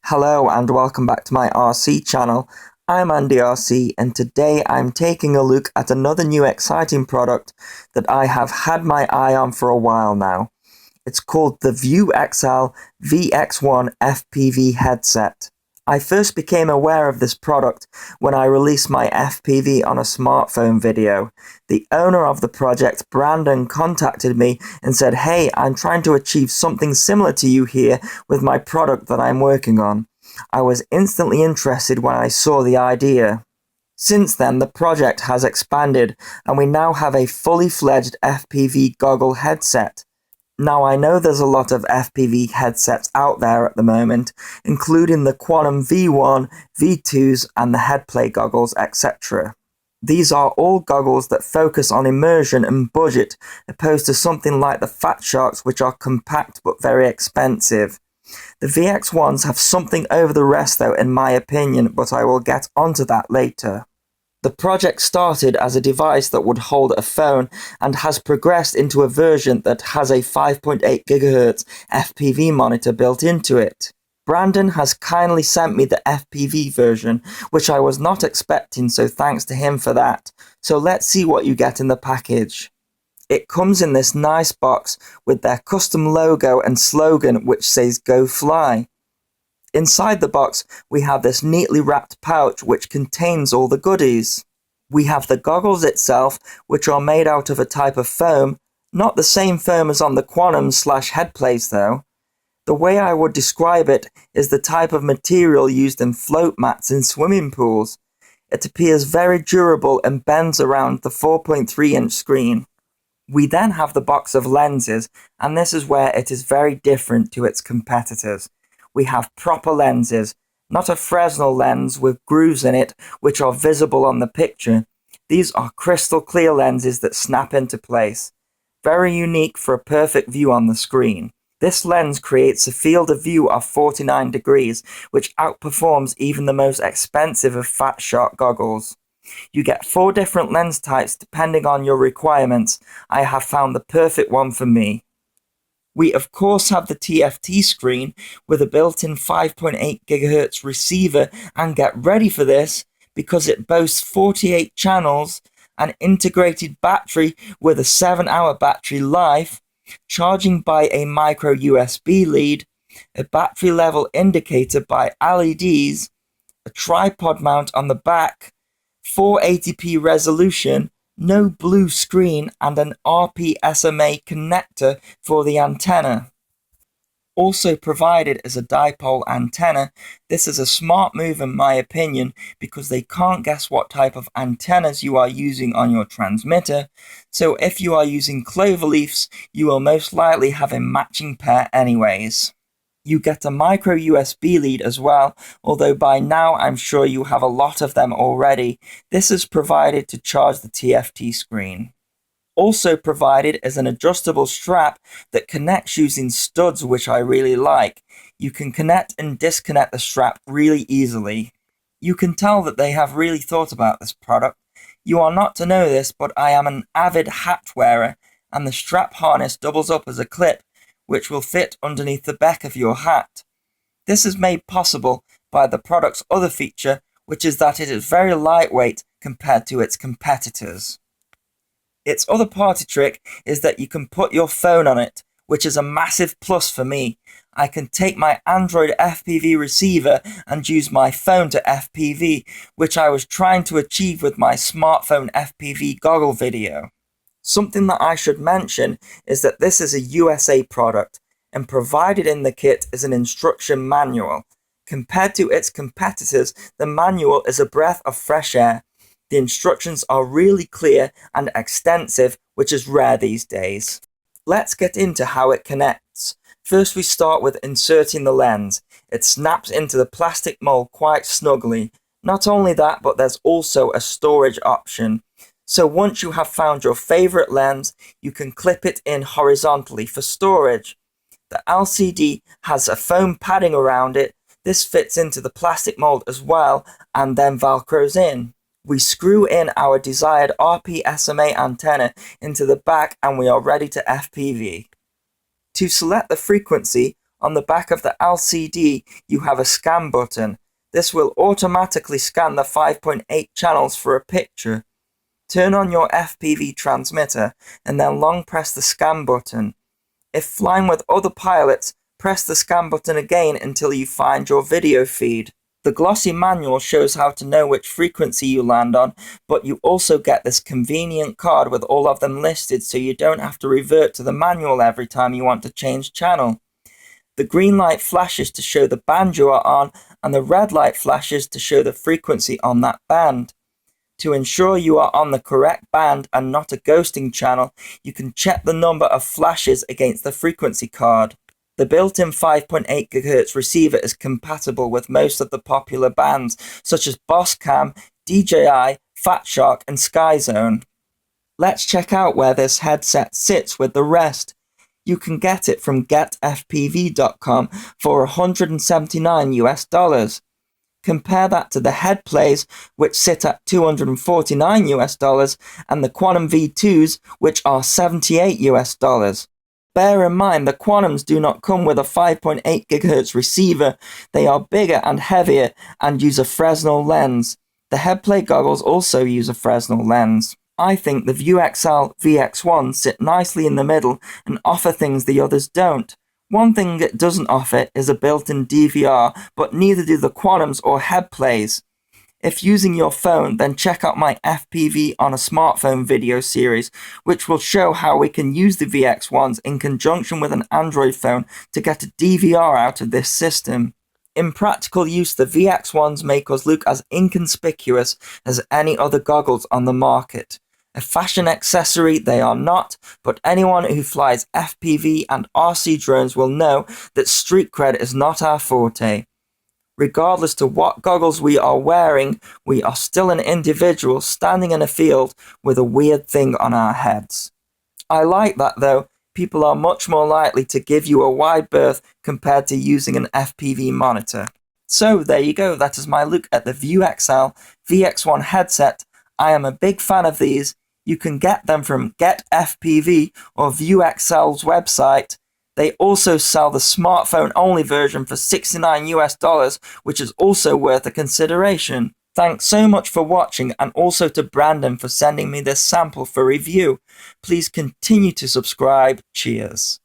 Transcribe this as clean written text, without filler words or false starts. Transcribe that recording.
Hello and welcome back to my RC channel. I'm Andy RC and today I'm taking a look at another new exciting product that I have had my eye on for a while now. It's called the VueXL VX1 FPV Headset. I first became aware of this product when I released my FPV on a smartphone video. The owner of the project, Brandon, contacted me and said, "Hey, I'm trying to achieve something similar to you here with my product that I'm working on." I was instantly interested when I saw the idea. Since then, the project has expanded and we now have a fully fledged FPV goggle headset. Now, I know there's a lot of FPV headsets out there at the moment, including the Quantum V1, V2s, and the headplay goggles, etc. These are all goggles that focus on immersion and budget, opposed to something like the Fat Sharks, which are compact but very expensive. The VX1s have something over the rest though, in my opinion, but I will get onto that later. The project started as a device that would hold a phone and has progressed into a version that has a 5.8 GHz FPV monitor built into it. Brandon has kindly sent me the FPV version, which I was not expecting, so thanks to him for that. So let's see what you get in the package. It comes in this nice box with their custom logo and slogan which says "Go Fly." Inside the box, we have this neatly wrapped pouch which contains all the goodies. We have the goggles itself, which are made out of a type of foam, not the same foam as on the Quantum/headplays though. The way I would describe it is the type of material used in float mats in swimming pools. It appears very durable and bends around the 4.3-inch screen. We then have the box of lenses, and this is where it is very different to its competitors. We have proper lenses, not a Fresnel lens with grooves in it which are visible on the picture. These are crystal clear lenses that snap into place. Very unique for a perfect view on the screen. This lens creates a field of view of 49 degrees, which outperforms even the most expensive of Fat Shark goggles. You get 4 different lens types depending on your requirements. I have found the perfect one for me. We of course have the TFT screen with a built-in 5.8 GHz receiver, and get ready for this because it boasts 48 channels, an integrated battery with a 7-hour battery life, charging by a micro USB lead, a battery level indicator by LEDs, a tripod mount on the back, 480p resolution, no blue screen, and an RP-SMA connector for the antenna. Also provided is a dipole antenna. This is a smart move in my opinion because they can't guess what type of antennas you are using on your transmitter, so if you are using cloverleafs, you will most likely have a matching pair anyways. You get a micro USB lead as well, although by now I'm sure you have a lot of them already. This is provided to charge the TFT screen. Also provided is an adjustable strap that connects using studs, which I really like. You can connect and disconnect the strap really easily. You can tell that they have really thought about this product. You are not to know this, but I am an avid hat wearer, and the strap harness doubles up as a clip, which will fit underneath the back of your hat. This is made possible by the product's other feature, which is that it is very lightweight compared to its competitors. Its other party trick is that you can put your phone on it, which is a massive plus for me. I can take my Android FPV receiver and use my phone to FPV, which I was trying to achieve with my smartphone FPV goggle video. Something that I should mention is that this is a USA product, and provided in the kit is an instruction manual. Compared to its competitors, the manual is a breath of fresh air. The instructions are really clear and extensive, which is rare these days. Let's get into how it connects. First we start with inserting the lens. It snaps into the plastic mold quite snugly. Not only that, but there's also a storage option. So once you have found your favorite lens, you can clip it in horizontally for storage. The LCD has a foam padding around it. This fits into the plastic mold as well and then velcros in. We screw in our desired RP-SMA antenna into the back and we are ready to FPV. To select the frequency, on the back of the LCD, you have a scan button. This will automatically scan the 5.8 channels for a picture. Turn on your FPV transmitter and then long press the scan button. If flying with other pilots, press the scan button again until you find your video feed. The glossy manual shows how to know which frequency you land on, but you also get this convenient card with all of them listed so you don't have to revert to the manual every time you want to change channel. The green light flashes to show the band you are on, and the red light flashes to show the frequency on that band. To ensure you are on the correct band and not a ghosting channel, you can check the number of flashes against the frequency card. The built-in 5.8 GHz receiver is compatible with most of the popular bands, such as Bosscam, DJI, Fat Shark, and Skyzone. Let's check out where this headset sits with the rest. You can get it from getfpv.com for $179 US. Compare that to the head plays, which sit at $249 US, and the Quantum V2s, which are $78 US. Bear in mind, the Quantums do not come with a 5.8 GHz receiver. They are bigger and heavier and use a Fresnel lens. The headplay goggles also use a Fresnel lens. I think the VueXL VX1 sit nicely in the middle and offer things the others don't. One thing it doesn't offer is a built-in DVR, but neither do the Quantums or headplays. If using your phone, then check out my FPV on a smartphone video series, which will show how we can use the VX1s in conjunction with an Android phone to get a DVR out of this system. In practical use, the VX1s make us look as inconspicuous as any other goggles on the market. A fashion accessory they are not, but anyone who flies FPV and RC drones will know that street cred is not our forte. Regardless to what goggles we are wearing, we are still an individual standing in a field with a weird thing on our heads. I like that though. People are much more likely to give you a wide berth compared to using an FPV monitor. So there you go, that is my look at the VueXL VX1 headset. I am a big fan of these. You can get them from GetFPV or VueXL's website. They also sell the smartphone-only version for $69 US, which is also worth a consideration. Thanks so much for watching, and also to Brandon for sending me this sample for review. Please continue to subscribe. Cheers.